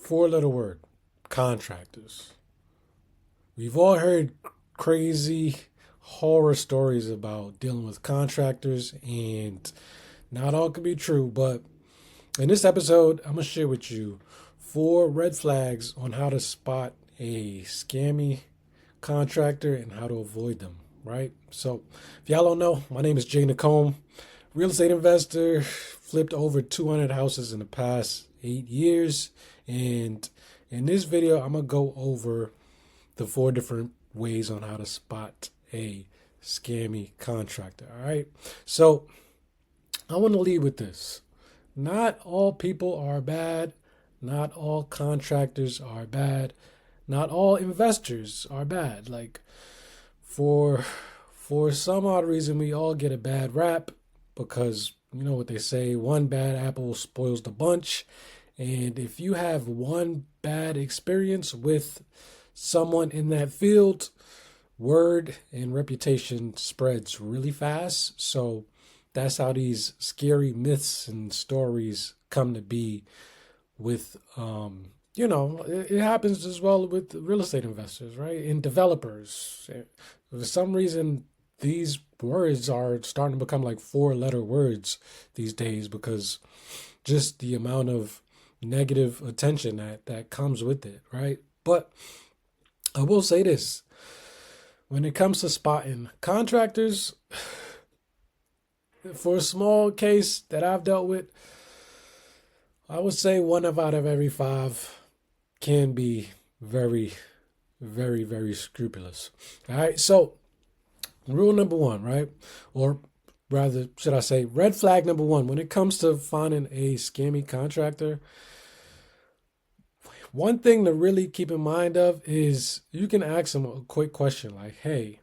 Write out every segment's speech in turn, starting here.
Four-letter word, contractors. We've all heard crazy horror stories about dealing with contractors, and not all can be true. But in this episode, I'm going to share with you four red flags on how to spot a scammy contractor and how to avoid them, right? So, if y'all don't know, my name is Jay Nacombe, real estate investor, flipped over 200 houses in the past 8 years. And in this video, I'm going to go over the four different ways on how to spot a scammy contractor. All right. So I want to lead with this. Not all people are bad. Not all contractors are bad. Not all investors are bad. Like for some odd reason, we all get a bad rap because you know what they say, one bad apple spoils the bunch. And if you have one bad experience with someone in that field, word and reputation spreads really fast. So that's how these scary myths and stories come to be with, it happens as well with real estate investors, right? And developers. For some reason, these words are starting to become like four-letter words these days because just the amount of negative attention that comes with it, right? But I will say this. When it comes to spotting contractors, for a small case that I've dealt with, I would say one out of every five can be very, very, very scrupulous. All right. So rule number one, right? Or rather, should I say red flag number one, when it comes to finding a scammy contractor, one thing to really keep in mind of is you can ask them a quick question like, hey,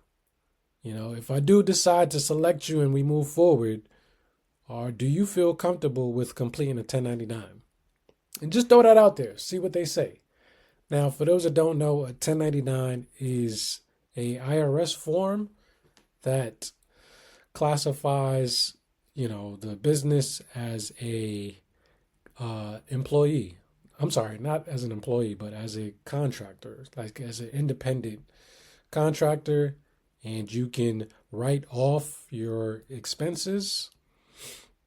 if I do decide to select you and we move forward, or do you feel comfortable with completing a 1099? And just throw that out there, see what they say. Now, for those that don't know, a 1099 is a IRS form that classifies, the business as a employee. I'm sorry, not as an employee, but as a contractor, like as an independent contractor, and you can write off your expenses.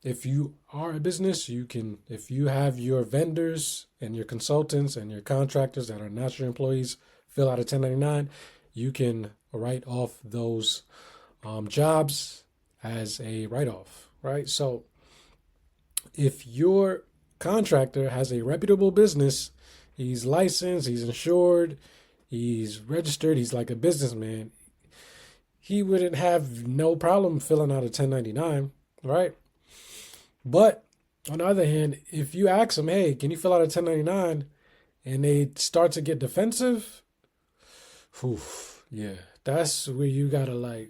If you are a business, if you have your vendors and your consultants and your contractors that are not your employees fill out a 1099, you can write off those jobs as a write-off, right? So if your contractor has a reputable business, he's licensed, he's insured, he's registered, he's like a businessman, he wouldn't have no problem filling out a 1099, right? But on the other hand, if you ask them, hey, can you fill out a 1099, and they start to get defensive, yeah, that's where you gotta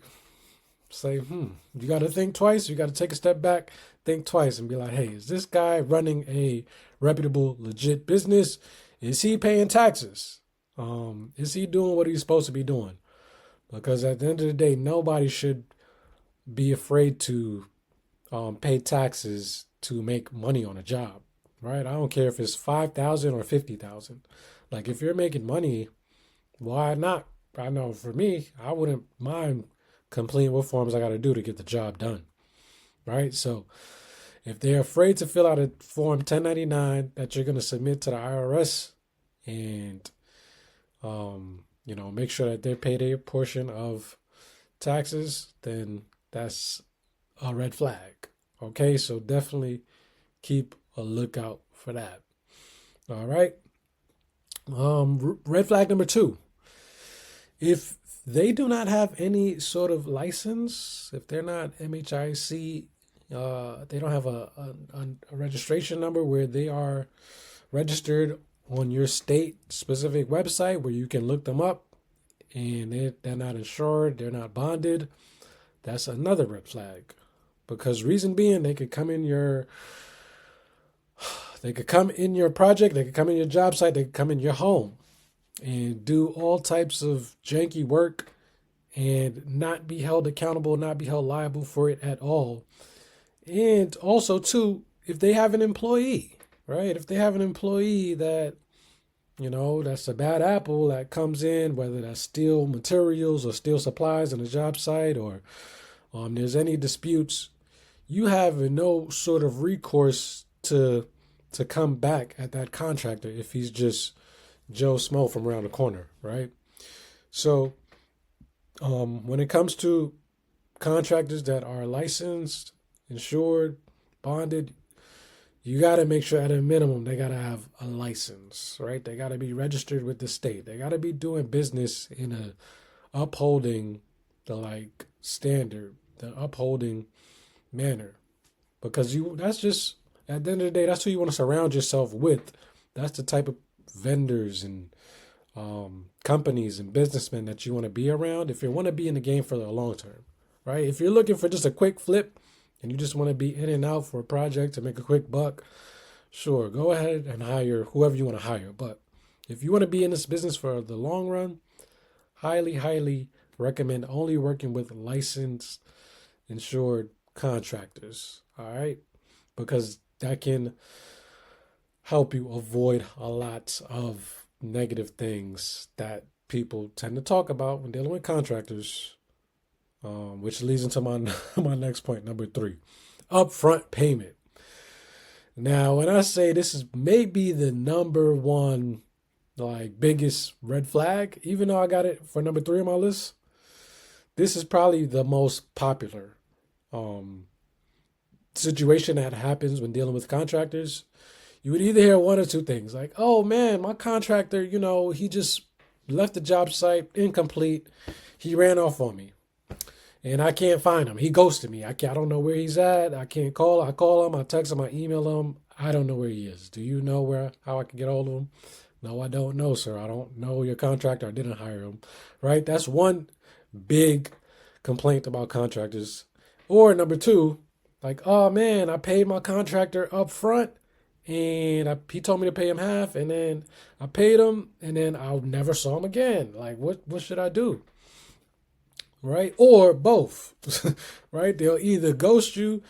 say, you gotta think twice. You gotta take a step back, think twice, and be like, hey, is this guy running a reputable, legit business? Is he paying taxes? Is he doing what he's supposed to be doing? Because at the end of the day, nobody should be afraid to pay taxes to make money on a job, right? I don't care if it's 5,000 or 50,000. Like if you're making money, why not? I know for me, I wouldn't mind completing what forms I got to do to get the job done, right? So if they're afraid to fill out a form 1099 that you're going to submit to the IRS and, make sure that they pay their portion of taxes, then that's a red flag. Okay, so definitely keep a lookout for that. All right. Red flag number two. If they do not have any sort of license, if they're not MHIC, they don't have a registration number where they are registered on your state specific website where you can look them up, and they're not insured, they're not bonded, that's another red flag. Because reason being, they could come in your project, they could come in your job site, they could come in your home and do all types of janky work and not be held accountable, not be held liable for it at all. And also, too, if they have an employee, right? If they have an employee that That's a bad apple that comes in, whether that's steel materials or steel supplies on a job site, or there's any disputes, you have no sort of recourse to come back at that contractor if he's just Joe Smo from around the corner, right? So when it comes to contractors that are licensed, insured, bonded, you got to make sure at a minimum they got to have a license, right? They got to be registered with the state. They got to be doing business in a upholding the like standard, the upholding manner, because that's just at the end of the day, that's who you want to surround yourself with. That's the type of vendors and companies and businessmen that you want to be around if you want to be in the game for the long term, right? If you're looking for just a quick flip and you just want to be in and out for a project to make a quick buck, sure, go ahead and hire whoever you want to hire. But if you want to be in this business for the long run, highly, highly recommend only working with licensed, insured contractors. All right, because that can help you avoid a lot of negative things that people tend to talk about when dealing with contractors, which leads into my my next point, number 3, upfront payment. Now, when I say this is maybe the number one like biggest red flag, even though I got it for number 3 on my list, this is probably the most popular um, situation that happens when dealing with contractors. You would either hear one or two things like, oh man, my contractor, he just left the job site incomplete. He ran off on me and I can't find him. He ghosted me. I don't know where he's at. I can't call. I call him. I text him. I email him. I don't know where he is. Do you know how I can get hold of him? No, I don't know, sir. I don't know your contractor. I didn't hire him. Right? That's one big complaint about contractors. Or number 2, like, oh man, I paid my contractor up front and he told me to pay him half, and then I paid him and then I never saw him again. Like, what should I do? Right? Or both. Right? They'll either ghost you,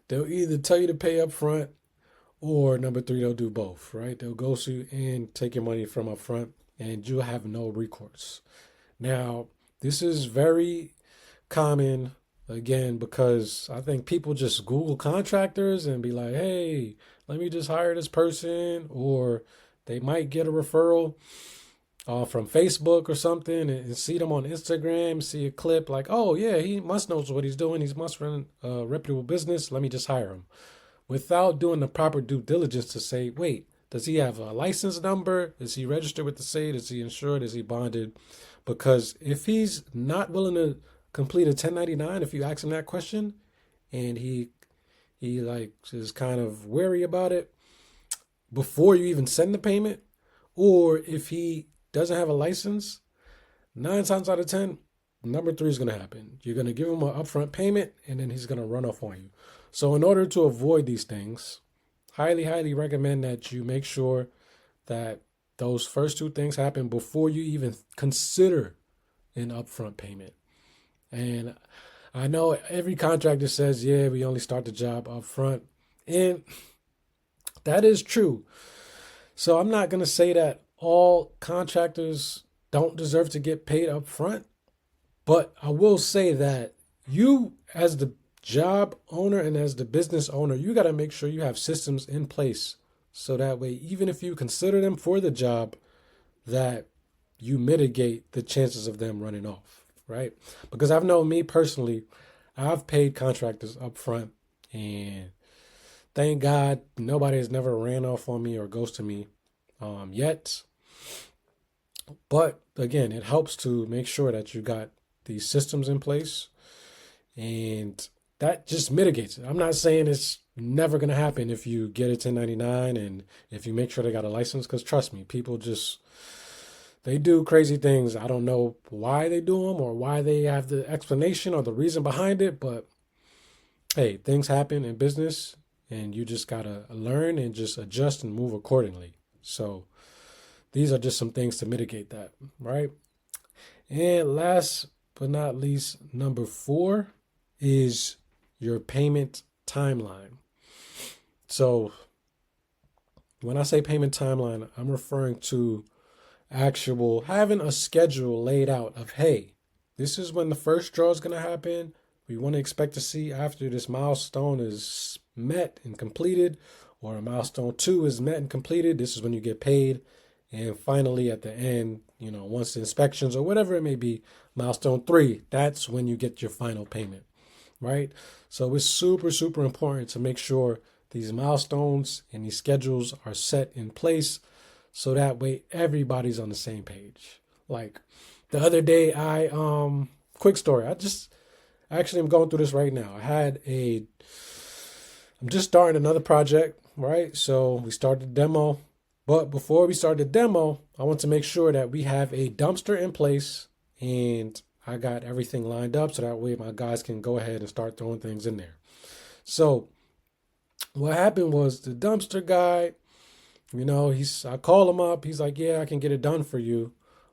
they'll either tell you to pay up front, or number 3, they'll do both, right? They'll ghost you and take your money from up front and you'll have no recourse. Now, this is very common again because I think people just Google contractors and be like, hey, let me just hire this person, or they might get a referral from Facebook or something and see them on Instagram, see a clip like, oh yeah, he must knows what he's doing. He must run a reputable business. Let me just hire him, without doing the proper due diligence to say, wait, does he have a license number? Is he registered with the state? Is he insured? Is he bonded? Because if he's not willing to complete a 1099, if you ask him that question and he like is kind of wary about it before you even send the payment, or if he doesn't have a license, 9 times out of 10, number 3 is going to happen. You're going to give him an upfront payment and then he's going to run off on you. So in order to avoid these things, highly, highly recommend that you make sure that those first 2 things happen before you even consider an upfront payment. And I know every contractor says, yeah, we only start the job up front. And that is true. So I'm not going to say that all contractors don't deserve to get paid up front. But I will say that you, as the job owner and as the business owner, you got to make sure you have systems in place. So that way, even if you consider them for the job, that you mitigate the chances of them running off, right? Because I've known me personally, I've paid contractors up front, and thank God nobody has never ran off on me or ghosted me yet. But again, it helps to make sure that you got these systems in place, and that just mitigates it. I'm not saying it's never going to happen if you get a 1099 and if you make sure they got a license, because trust me, people just, they do crazy things. I don't know why they do them or why they have the explanation or the reason behind it, but hey, things happen in business and you just got to learn and just adjust and move accordingly. So these are just some things to mitigate that, right? And last but not least, number 4 is your payment timeline. So when I say payment timeline, I'm referring to actual having a schedule laid out of, hey, this is when the first draw is going to happen. We want to expect to see after this milestone is met and completed, or a milestone 2 is met and completed. This is when you get paid. And finally, at the end, once the inspections or whatever it may be, milestone 3, that's when you get your final payment, right? So it's super, super important to make sure these milestones and these schedules are set in place so that way everybody's on the same page. Like the other day, quick story. I'm going through this right now. I'm just starting another project, right? So we started the demo. But before we start the demo, I want to make sure that we have a dumpster in place and I got everything lined up so that way my guys can go ahead and start throwing things in there. So what happened was the dumpster guy, I call him up. He's like, yeah, I can get it done for you.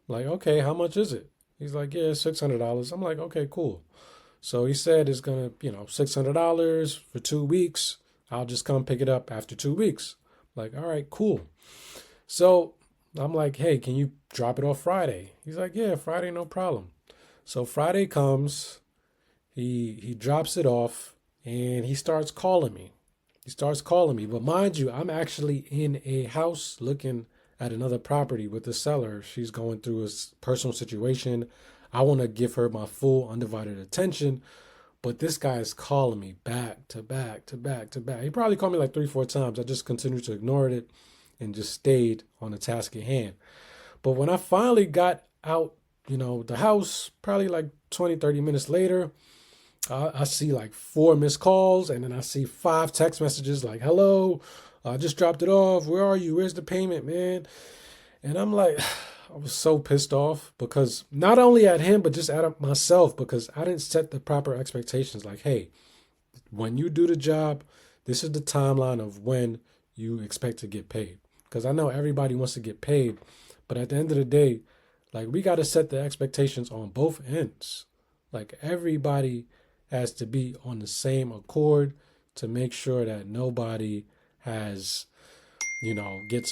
I'm like, okay, how much is it? He's like, yeah, $600. I'm like, okay, cool. So he said it's going to, $600 for 2 weeks. I'll just come pick it up after 2 weeks. Like, all right, cool. So I'm like, hey, can you drop it off Friday? He's like, yeah, Friday, no problem. So Friday comes, he drops it off and he starts calling me. But mind you, I'm actually in a house looking at another property with the seller. She's going through a personal situation. I want to give her my full undivided attention. But this guy is calling me back to back to back to back. He probably called me like 3-4 times. I just continued to ignore it and just stayed on the task at hand. But when I finally got out, the house, probably like 20-30 minutes later, I see like 4 missed calls, and then I see 5 text messages like, hello, I just dropped it off. Where are you? Where's the payment, man? And I'm like, I was so pissed off because not only at him, but just at myself, because I didn't set the proper expectations. Like, hey, when you do the job, this is the timeline of when you expect to get paid. Because I know everybody wants to get paid, but at the end of the day, like, we got to set the expectations on both ends. Like, everybody has to be on the same accord to make sure that nobody gets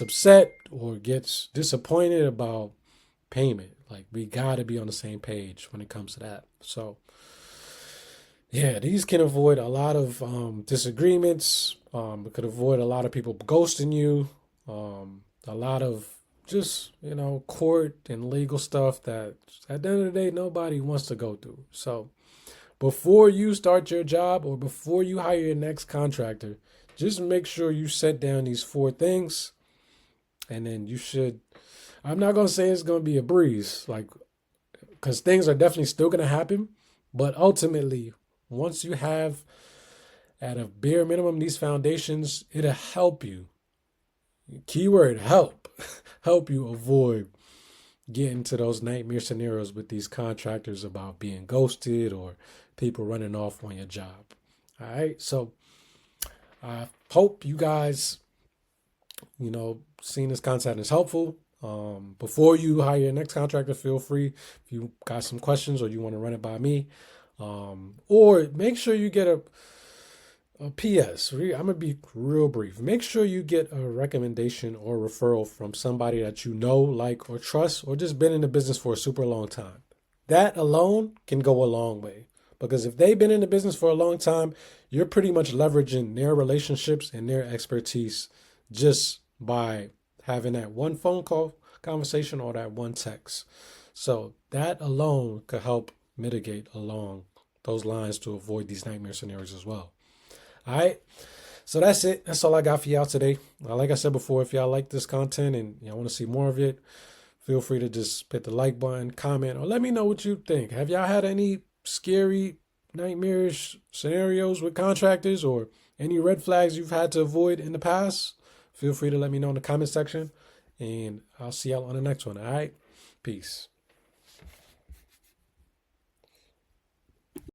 upset or gets disappointed about payment. Like, we got to be on the same page when it comes to that. So, yeah, these can avoid a lot of disagreements. It could avoid a lot of people ghosting you. A lot of just, court and legal stuff that at the end of the day, nobody wants to go through. So before you start your job or before you hire your next contractor, just make sure you set down these 4 things. And then I'm not going to say it's going to be a breeze, because things are definitely still going to happen. But ultimately, once you have at a bare minimum these foundations, it'll help you. Keyword help. Help you avoid getting to those nightmare scenarios with these contractors about being ghosted or people running off on your job. All right. So I hope you guys, seeing this content is helpful. Before you hire your next contractor, feel free, if you got some questions or you want to run it by me, or make sure you get a PS. I'm going to be real brief. Make sure you get a recommendation or referral from somebody that you know, like, or trust, or just been in the business for a super long time. That alone can go a long way, because if they've been in the business for a long time, you're pretty much leveraging their relationships and their expertise just by having that one phone call conversation or that one text. So that alone could help mitigate along those lines to avoid these nightmare scenarios as well. All right. So that's it. That's all I got for y'all today. Like I said before, if y'all like this content and y'all want to see more of it, feel free to just hit the like button, comment, or let me know what you think. Have y'all had any scary, nightmarish scenarios with contractors or any red flags you've had to avoid in the past? Feel free to let me know in the comment section, and I'll see y'all on the next one. All right. Peace.